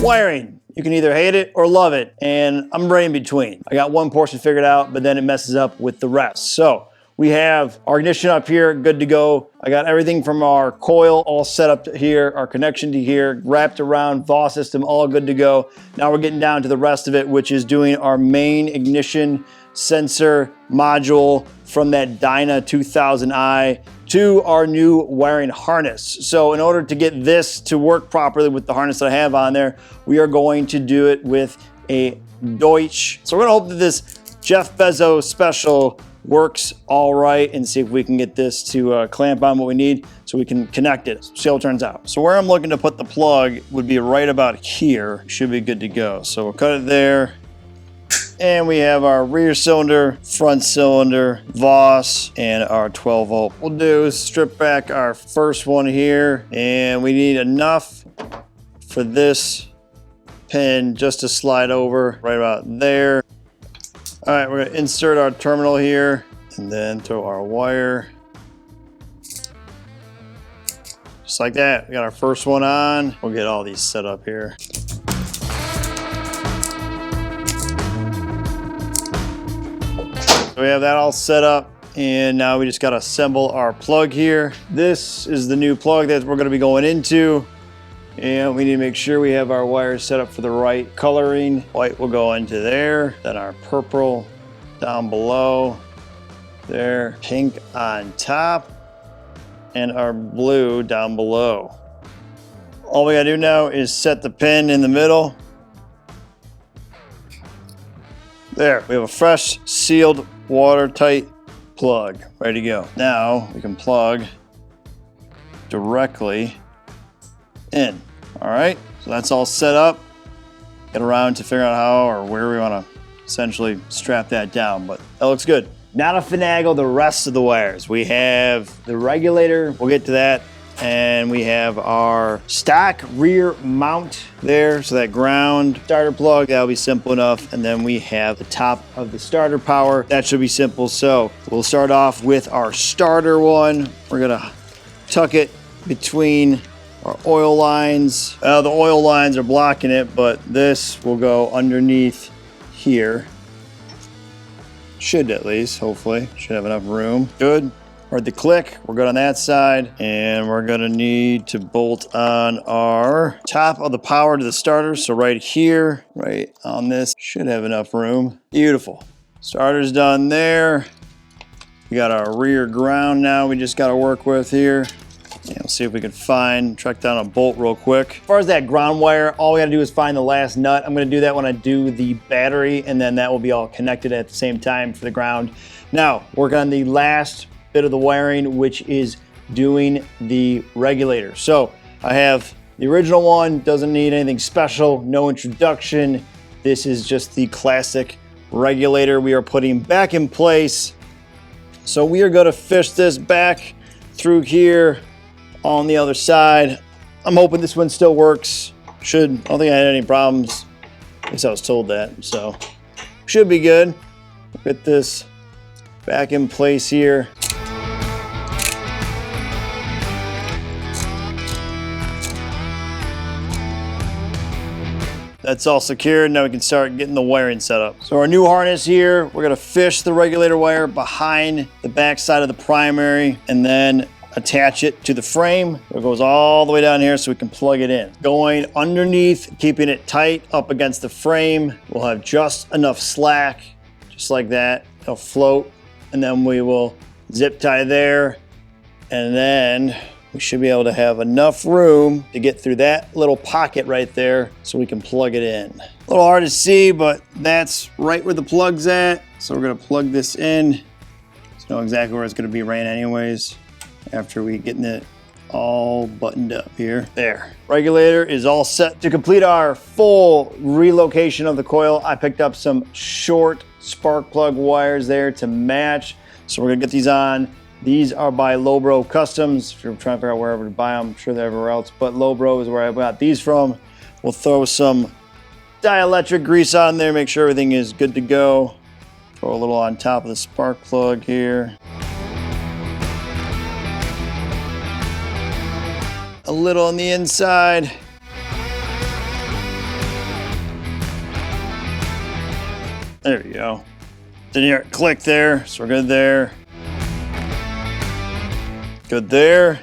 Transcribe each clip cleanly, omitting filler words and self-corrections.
Wiring. You can either hate it or love it, and I'm right in between. I got one portion figured out, but then it messes up with the rest. So we have our ignition up here, good to go. I got everything from our coil all set up to here, our connection to here, wrapped around, VAW system, all good to go. Now we're getting down to the rest of it, which is doing our main ignition sensor module from that Dyna 2000i to our new wiring harness. So in order to get this to work properly with the harness that I have on there, we are going to do it with a Deutsch. So we're gonna hope that this Jeff Bezos special works all right and see if we can get this to clamp on what we need so we can connect it, see how it turns out. So where I'm looking to put the plug would be right about here. Should be good to go. So we'll cut it there. And we have our rear cylinder, front cylinder, VOS, and our 12 volt. What we'll do is strip back our first one here, and we need enough for this pin just to slide over right about there. All right, we're gonna insert our terminal here and then throw our wire. Just like that, we got our first one on. We'll get all these set up here. So we have that all set up, and now we just gotta assemble our plug here. This is the new plug that we're gonna be going into. And we need to make sure we have our wires set up for the right coloring. White will go into there, then our purple down below, there, pink on top, and our blue down below. All we gotta do now is set the pin in the middle. There, we have a fresh, sealed, watertight plug, ready to go. Now we can plug directly in. All right, so that's all set up. Get around to figure out how or where we want to essentially strap that down, but that looks good. Now to finagle the rest of the wires. We have the regulator, we'll get to that, and we have our stock rear mount there, so that ground starter plug, that'll be simple enough, and then we have the top of the starter power. That should be simple, so we'll start off with our starter one. We're gonna tuck it between our oil lines. The oil lines are blocking it, but this will go underneath here. Should at least, hopefully. Should have enough room. Good. Or the click, we're good on that side. And we're gonna need to bolt on our top of the power to the starter. So right here, right on this, should have enough room. Beautiful. Starter's done there. We got our rear ground now we just gotta work with here. And we'll see if we can track down a bolt real quick. As far as that ground wire, all we gotta do is find the last nut. I'm gonna do that when I do the battery, and then that will be all connected at the same time for the ground. Now, work on the last bit of the wiring, which is doing the regulator. So I have the original one, doesn't need anything special, no introduction. This is just the classic regulator we are putting back in place. So we are gonna fish this back through here on the other side. I'm hoping this one still works. I don't think I had any problems. At least I was told that, so should be good. Get this back in place here. That's all secured. Now we can start getting the wiring set up. So our new harness here, we're gonna fish the regulator wire behind the back side of the primary and then attach it to the frame. It goes all the way down here so we can plug it in. Going underneath, keeping it tight up against the frame. We'll have just enough slack, just like that. It'll float, and then we will zip tie there, and then we should be able to have enough room to get through that little pocket right there so we can plug it in. A little hard to see, but that's right where the plug's at. So we're gonna plug this in. So know exactly where it's gonna be ran anyways after we getting it all buttoned up here. There. Regulator is all set. To complete our full relocation of the coil, I picked up some short spark plug wires there to match. So we're gonna get these on. These are by Lowbro Customs. If you're trying to figure out wherever to buy them, I'm sure they're everywhere else, but Lowbro is where I got these from. We'll throw some dielectric grease on there, make sure everything is good to go. Throw a little on top of the spark plug here. A little on the inside. There we go. Didn't hear it click there, so we're good there. Good there.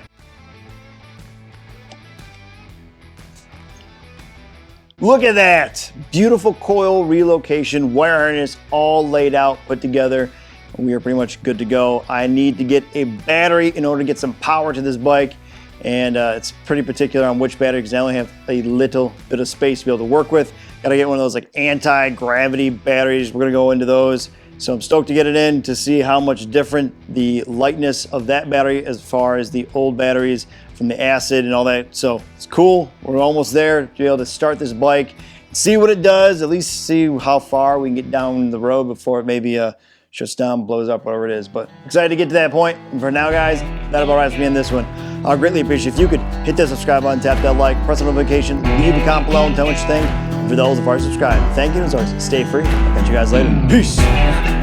Look at that. Beautiful coil relocation, wire harness all laid out, put together. We are pretty much good to go. I need to get a battery in order to get some power to this bike. And it's pretty particular on which battery because I only have a little bit of space to be able to work with. Gotta get one of those like anti-gravity batteries. We're gonna go into those. So I'm stoked to get it in to see how much different the lightness of that battery as far as the old batteries from the acid and all that. So it's cool. We're almost there to be able to start this bike, see what it does, at least see how far we can get down the road before it maybe shuts down, blows up, whatever it is. But excited to get to that point. And for now, guys, that about wraps me in this one. I'd greatly appreciate if you could hit that subscribe button, tap that like, press the notification, leave a comment below and tell me what you think. And for those of our subscribed, thank you, and as always, stay free. I'll catch you guys later. Peace.